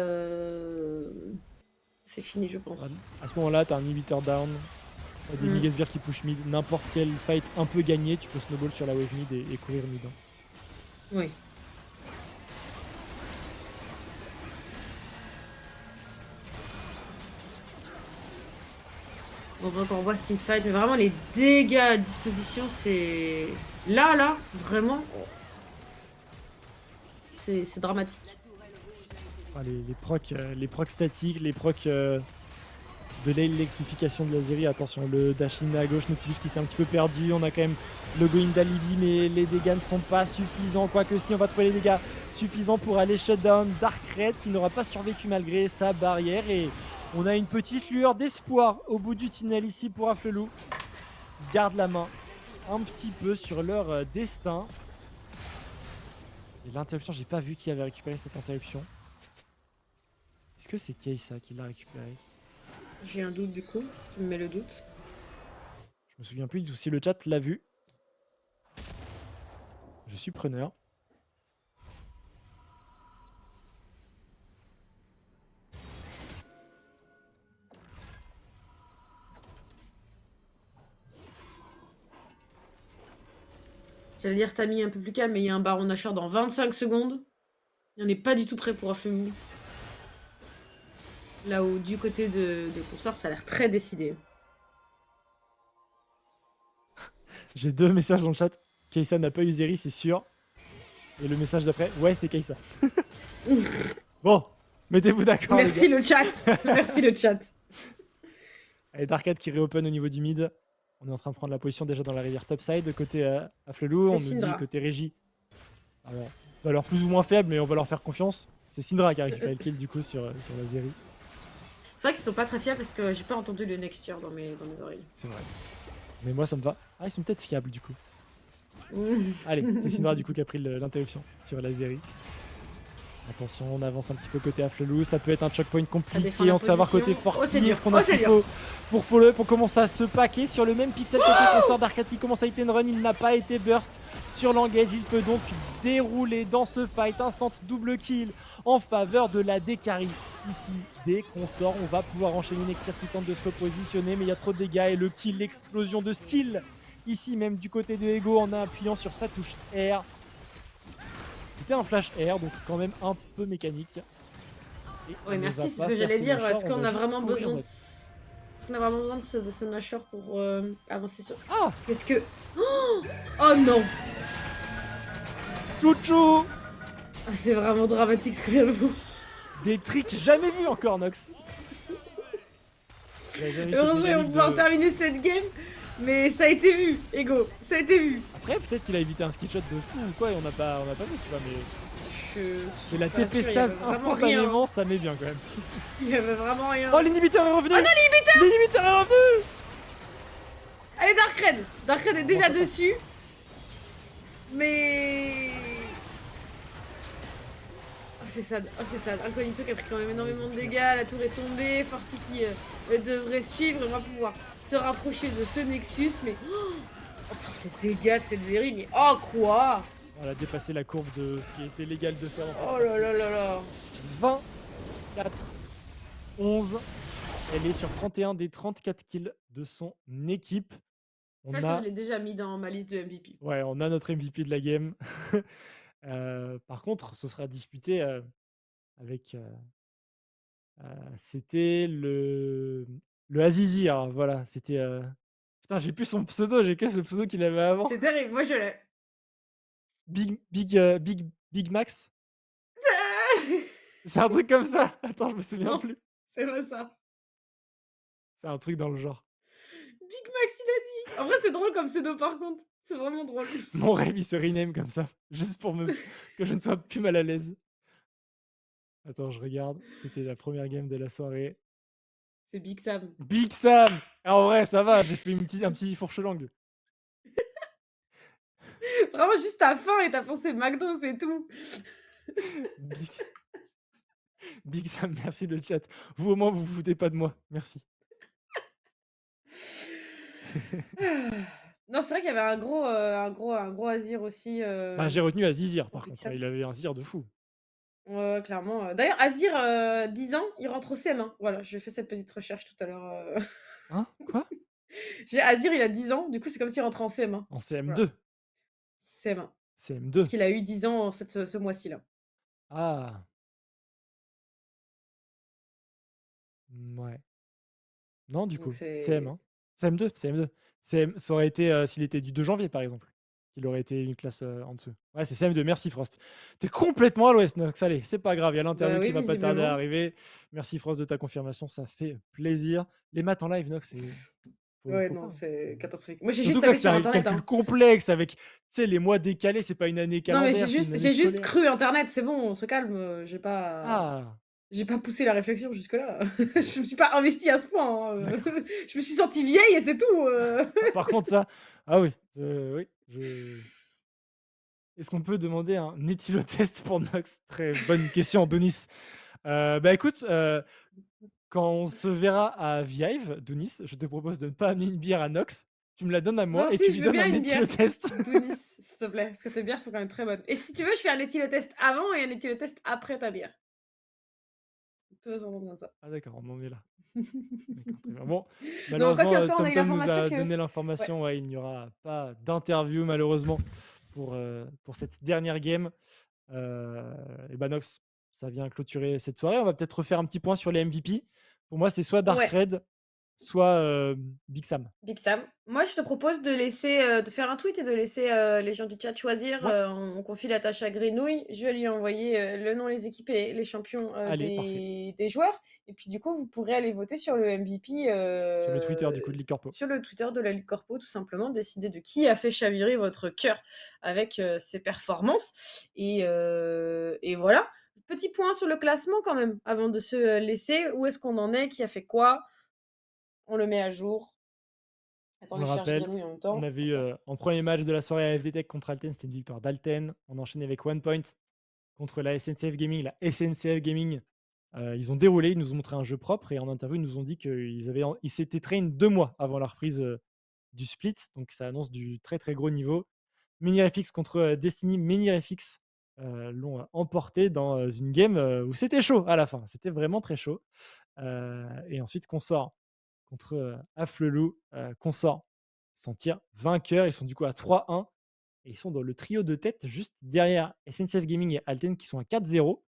c'est fini, je pense. À ce moment-là, t'as un inhibitor down. T'as des Migesbir qui push mid. N'importe quel fight un peu gagné, tu peux snowball sur la wave mid et courir mid. Oui. Bon, donc on voit Steam Fight, mais vraiment les dégâts à disposition, c'est... Là, vraiment, c'est dramatique. Enfin, les procs statiques, les procs de l'électrification de la Zeri. Attention, le dash-in à gauche, Nautilus qui s'est un petit peu perdu. On a quand même le go-in d'Alibi, mais les dégâts ne sont pas suffisants. Quoique si, on va trouver les dégâts suffisants pour aller shutdown Darkred qui n'aura pas survécu malgré sa barrière. Et on a une petite lueur d'espoir au bout du tunnel ici pour Aflelou. Ils gardent la main un petit peu sur leur destin. Et l'interruption, j'ai pas vu qui avait récupéré cette interruption. Est-ce que c'est Kai'Sa qui l'a récupéré? J'ai un doute du coup, tu me mets le doute. Je me souviens plus du tout si le chat l'a vu. Je suis preneur. J'allais dire Tammy un peu plus calme, mais il y a un Baron Nashor dans 25 secondes. Et on n'est pas du tout prêt pour Aflelou. Là où du côté de Consort, ça a l'air très décidé. J'ai 2 messages dans le chat. Kai'Sa n'a pas eu Zeri, c'est sûr. Et le message d'après, ouais, c'est Kai'Sa. Bon, mettez-vous d'accord. Merci le chat. Merci le chat. Allez, Darkad qui réopen au niveau du mid. On est en train de prendre la position déjà dans la rivière topside. Côté Aflelou, on nous dit côté régie. Alors, valeur plus ou moins faible, mais on va leur faire confiance. C'est Syndra qui a récupéré le kill du coup sur la Zeri. C'est vrai qu'ils sont pas très fiables parce que j'ai pas entendu le next year dans mes oreilles. C'est vrai. Mais moi ça me va. Ah, ils sont peut-être fiables du coup. Allez, c'est Syndra du coup qui a pris l'interruption sur la Zeri. Attention, on avance un petit peu côté Aflelou. Ça peut être un choke point compliqué. On se fait avoir côté Forti. Est-ce qu'on a ce qu'il faut pour follow up? On commence à se paquer sur le même pixel côté consort. Darkad qui commence à hit and run. Il n'a pas été burst sur l'engage. Il peut donc dérouler dans ce fight. Instant double kill en faveur de la Dekari. Ici, des consorts. On va pouvoir enchaîner Nexir qui tente de se repositionner. Mais il y a trop de dégâts. Et le kill, l'explosion de skill. Ici même du côté de Ego en appuyant sur sa touche R. C'était un flash air, donc quand même un peu mécanique. Oui, merci, c'est ce que j'allais dire. Est-ce qu'on a vraiment besoin de... Est-ce qu'on a vraiment besoin de ce Nashor pour avancer sur... Ah! Qu'est-ce que... Oh non! Chouchou! C'est vraiment dramatique ce que vient de vous. Des tricks jamais vus encore, Nox. Il a jamais eu cette Heureusement, ils vont mécanique pouvoir de terminer cette game, mais ça a été vu, Ego, ça a été vu. après peut-être qu'il a évité un skill shot de fou ou quoi et on n'a pas vu, tu vois? Je Mais suis la pas TP sûre, il y avait stase vraiment rien, hein. instantanément, ça met bien quand même. Il y avait vraiment rien. Oh, l'inhibiteur est revenu! Oh non, L'inhibiteur est revenu! Allez, Darkred! Darkred est Bon, déjà ça passe. dessus. Mais... Oh, c'est sad. Oh, c'est sad. Incognito qui a pris quand même énormément de dégâts. La tour est tombée. Forti qui devrait suivre. On va pouvoir se rapprocher de ce Nexus. Mais... Oh, putain, les dégâts de cette Zeri. Mais oh, quoi? On a dépassé la courbe de ce qui était légal de faire dans cette Oh là partie. là là là. 24, 11. Elle est sur 31 des 34 kills de son équipe. On Ça, je pense que a, je l'ai déjà mis dans ma liste de MVP. ouais, on a notre MVP de la game. Par contre, ce sera disputé avec. C'était le Azizir. Voilà, c'était. Putain, j'ai plus son pseudo, j'ai que ce pseudo qu'il avait avant. C'est terrible. Moi, je l'ai. Big Max. C'est un truc comme ça. Attends, je me souviens Non, plus. c'est pas ça. C'est un truc dans le genre. Big Max, il a dit. En vrai, c'est drôle comme pseudo, par contre. C'est vraiment drôle. Mon rêve, il se rename comme ça, juste pour que je ne sois plus mal à l'aise. Attends, je regarde. C'était la première game de la soirée. C'est Big Sam. Big Sam! Ah, en vrai, ça va, j'ai fait un petit fourche-langue. Vraiment, juste t'as faim et t'as pensé McDo, c'est tout. Big... Big Sam, merci le chat. Vous, au moins, vous vous foutez pas de moi. Merci. Non, c'est vrai qu'il y avait un gros Azir aussi. Bah, j'ai retenu Azizir, par contre. compétition. Il avait un Zir de fou. Ouais, clairement. D'ailleurs, Azir, 10 ans, il rentre au CM1. Voilà, j'ai fait cette petite recherche tout à l'heure. Hein? Quoi? J'ai Azir, il a 10 ans, du coup, c'est comme s'il rentrait en CM1. En Voilà, CM2. CM1. Parce CM2. qu'il a eu 10 ans ce mois-ci, là. Ah. Ouais. Non, du Donc coup, c'est... CM1. CM2, CM2. Ça aurait été s'il était du 2 janvier, par exemple. Il aurait été une classe en dessous. Ouais, c'est CM2. Merci, Frost. T'es complètement à l'ouest, Nox. Allez, c'est pas grave. Il y a l'interview Bah oui, qui va pas tarder à visiblement. arriver. Merci, Frost, de ta confirmation. Ça fait plaisir. Les maths en live, Nox, c'est. Ouais, Faut non, pas. c'est catastrophique. Moi, j'ai Surtout juste quand tapé c'est sur un Internet, calcul hein. complexe avec, tu sais, les mois décalés, c'est pas une année Non, mais calendaire, c'est une année j'ai juste scolaire. cru Internet, c'est bon, on se calme. Ah, J'ai pas poussé la réflexion jusque-là. Je me suis pas investie à ce point, hein. d'accord. Je me suis sentie vieille et c'est tout. Par contre, ça, ah oui, oui, Est-ce qu'on peut demander un éthylotest pour Nox? Très bonne question, Donis. Bah écoute, quand on se verra à Vive, Donis, je te propose de ne pas amener une bière à Nox. Tu me la donnes à moi Non, et tu si, lui je veux donnes bien un une bière. éthylotest. Tunis, s'il te plaît, parce que tes bières sont quand même très bonnes. Et si tu veux, je fais un éthylotest avant et un éthylotest après ta bière. Peu entendre bien ça. Ah d'accord, on en est là. D'accord, très bien. Bon, Non, quoi malheureusement, qu'il en soit, on a eu TomTom nous l'information a que... donné Ouais. l'information. Ouais, il n'y aura pas d'interview malheureusement pour cette dernière game. Et bah Nox, ça vient clôturer cette soirée. On va peut-être refaire un petit point sur les MVP. Pour moi, c'est soit Dark Ouais. Red, soit Big Sam. Big Sam. Moi, je te propose de laisser, de faire un tweet et de laisser les gens du chat choisir. Ouais, On confie la tâche à Grenouille. Je vais lui envoyer le nom, les équipes et les champions allez, parfait. des joueurs. Et puis, du coup, vous pourrez aller voter sur le MVP. Sur le Twitter du coup de Ligue Corpo. Sur le Twitter de la Ligue Corpo, tout simplement. Décider de qui a fait chavirer votre cœur avec ses performances. Et voilà. Petit point sur le classement quand même, avant de se laisser. Où est-ce qu'on en est? Qui a fait quoi? On le met à jour. Attends, On le il cherche rappelle, Grenouille en même on temps. avait eu en premier match de la soirée AFD Tech contre Alten, c'était une victoire d'Alten. On enchaînait avec One Point contre la SNCF Gaming. La SNCF Gaming, ils ont déroulé, ils nous ont montré un jeu propre et en interview, ils nous ont dit ils s'étaient train 2 mois avant la reprise du split. Donc ça annonce du très très gros niveau. MiniRFX contre Destiny. MiniRFX l'ont emporté dans une game où c'était chaud à la fin. C'était vraiment très chaud. Et ensuite, Consort contre Afflelou. Consort s'en tire vainqueur. Ils sont du coup à 3-1. Et ils sont dans le trio de tête juste derrière SNCF Gaming et Alten qui sont à 4-0.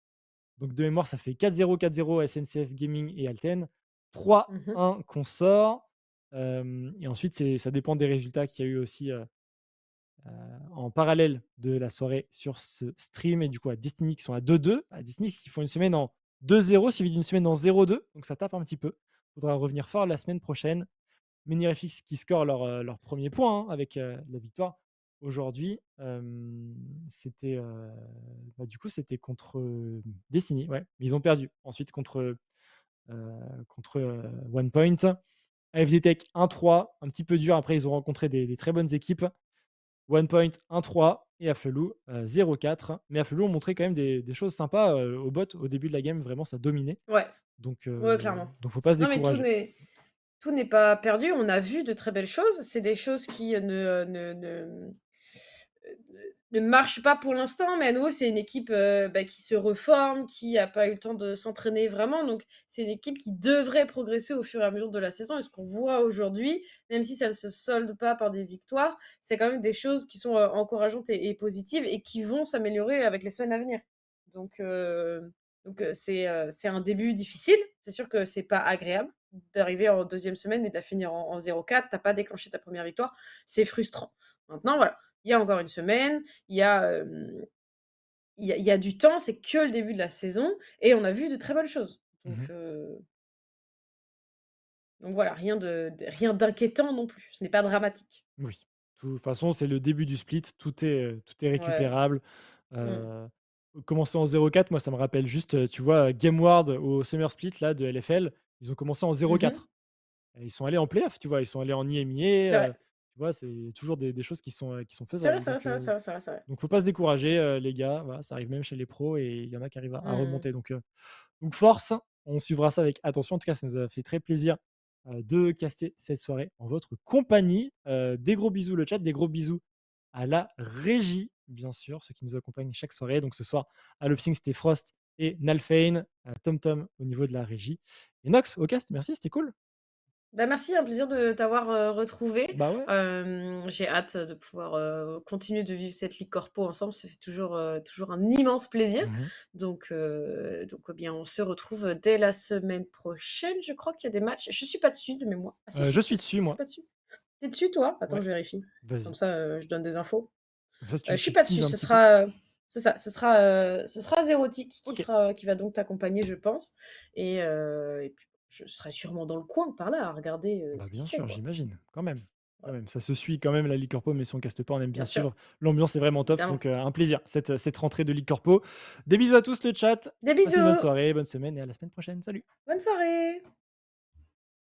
Donc de mémoire, ça fait 4-0, 4-0 SNCF Gaming et Alten. 3-1 Consort. Et ensuite, ça dépend des résultats qu'il y a eu aussi en parallèle de la soirée sur ce stream. Et du coup, à Destiny qui sont à 2-2. À Destiny qui font une semaine en 2-0, suivi d'une semaine en 0-2. Donc ça tape un petit peu. Faudra revenir fort la semaine prochaine. Menirefix qui score leur 1er point, hein, avec, la victoire. Aujourd'hui, c'était, du coup, c'était contre, Destiny, ouais. Ils ont perdu ensuite contre One Point. AFD Tech 1-3, un petit peu dur. Après, ils ont rencontré des très bonnes équipes. One Point 1-3 et Afflelou 0-4. Mais Afflelou ont montré quand même des choses sympas au bot. Au début de la game, vraiment, ça dominait. Ouais, Donc, ouais, clairement. faut pas se Non, mais décourager. tout n'est pas perdu. On a vu de très belles choses. C'est des choses qui ne marchent pas pour l'instant, mais à nouveau, c'est une équipe qui se reforme, qui n'a pas eu le temps de s'entraîner vraiment. Donc, c'est une équipe qui devrait progresser au fur et à mesure de la saison. Et ce qu'on voit aujourd'hui, même si ça ne se solde pas par des victoires, c'est quand même des choses qui sont encourageantes et positives et qui vont s'améliorer avec les semaines à venir. Donc, c'est un début difficile. C'est sûr que c'est pas agréable d'arriver en deuxième semaine et de la finir en 0-4. T'as pas déclenché ta première victoire. C'est frustrant. Maintenant, voilà, il y a encore une semaine, il y a du temps, c'est que le début de la saison et on a vu de très bonnes choses. Donc, Mmh. voilà, rien d'inquiétant non plus. Ce n'est pas dramatique. Oui. De toute façon, c'est le début du split. Tout est Ouais. récupérable. Mmh. Heu, Commencer en 0-4, moi, ça me rappelle juste, tu vois, GameWard au Summer Split là de LFL, ils ont commencé en Mmh. 0-4 et ils sont allés en playoff, tu vois? Ils sont allés en EMEA, C'est vrai. tu vois? C'est toujours des choses qui sont C'est vrai, faisables c'est vrai, c'est vrai, c'est vrai, c'est vrai, c'est vrai. donc faut pas se décourager, les gars. Voilà, ça arrive même chez les pros et il y en a qui arrivent à Mmh. remonter donc force, on suivra ça avec attention. En tout cas, ça nous a fait très plaisir, de caster cette soirée en votre compagnie. Des gros bisous le chat, des gros bisous à la régie, bien sûr, ceux qui nous accompagnent chaque soirée. Donc ce soir, à l'Upsing, c'était Frost et Nalfane, TomTom au niveau de la régie et Nox au cast. Merci, c'était cool. Bah, merci, un plaisir de t'avoir, retrouvé. Bah ouais. J'ai hâte de pouvoir, continuer de vivre cette Ligue Corpo ensemble. Ça fait toujours un immense plaisir. Mmh. Donc, eh bien, on se retrouve dès la semaine prochaine. Je crois qu'il y a des matchs. Je suis pas dessus de mémoire. Ah si, je suis Je suis dessus. dessus Je suis moi. pas dessus. Tu dessus toi? Attends, Ouais, je vérifie. Comme vas-y. ça, je donne des infos. Comme ça, Je tu suis pas teases dessus. un Ce petit peu. sera, c'est ça, ce sera Zérotique OK. qui va donc t'accompagner, je pense et puis je serai sûrement dans le coin par là à regarder, Bah, ce qui bien se fait, sûr, quoi. j'imagine, quand même, quand Voilà, même. Ça se suit quand même la Ligue Corpo, mais si on caste pas, on aime bien bien sûr, suivre. L'ambiance est vraiment top, évidemment. donc un plaisir cette rentrée de Ligue Corpo. Des bisous à tous le chat, Des passez une bonne bisous! soirée, bonne semaine et à la semaine prochaine. Salut. Bonne soirée!